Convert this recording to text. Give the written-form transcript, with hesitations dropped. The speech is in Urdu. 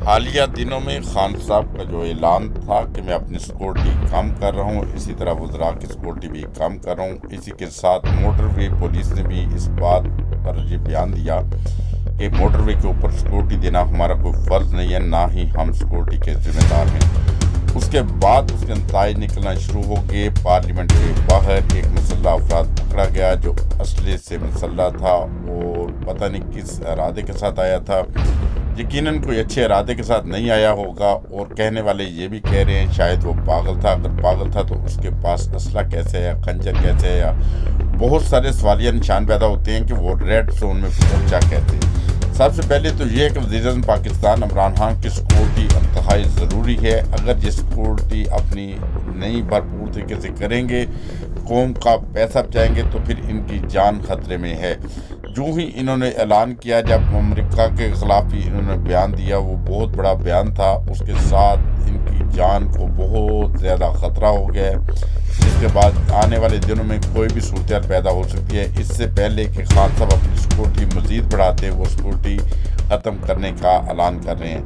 حالیہ دنوں میں خان صاحب کا جو اعلان تھا کہ میں اپنی سیکورٹی کم کر رہا ہوں، اسی طرح وزراء کی سیکورٹی بھی کم کر رہا ہوں، اسی کے ساتھ موٹر وے پولیس نے بھی اس بات پر یہ بیان دیا کہ موٹر وے کے اوپر سیکورٹی دینا ہمارا کوئی فرض نہیں ہے، نہ ہی ہم سیکورٹی کے ذمہ دار ہیں۔ اس کے بعد اس کے نتائج نکلنا شروع ہو گئے۔ پارلیمنٹ کے باہر ایک مسلح افراد پکڑا گیا جو اسلحے سے مسلح تھا اور پتہ نہیں کس ارادے کے ساتھ آیا تھا، یقیناً کوئی اچھے ارادے کے ساتھ نہیں آیا ہوگا، اور کہنے والے یہ بھی کہہ رہے ہیں شاید وہ پاگل تھا۔ اگر پاگل تھا تو اس کے پاس اسلحہ کیسے ہے، خنجر کیسے ہے، یا بہت سارے سوالیہ نشان پیدا ہوتے ہیں کہ وہ ریڈ زون میں پہنچا کیسے۔ سب سے پہلے تو یہ کہ وزیر اعظم پاکستان عمران خان کی سیکورٹی انتہائی ضروری ہے۔ اگر یہ سیکورٹی اپنی نہیں بھرپور طریقے سے کریں گے، قوم کا پیسہ بچائیں گے، تو پھر ان کی جان خطرے میں ہے۔ جو ہی انہوں نے اعلان کیا، جب امریکہ کے خلاف بھی انہوں نے بیان دیا، وہ بہت بڑا بیان تھا، اس کے ساتھ ان کی جان کو بہت زیادہ خطرہ ہو گیا ہے، جس کے بعد آنے والے دنوں میں کوئی بھی صورتحال پیدا ہو سکتی ہے۔ اس سے پہلے کہ خان صاحب اپنی سیکورٹی مزید بڑھاتے، وہ سیکورٹی ختم کرنے کا اعلان کر رہے ہیں۔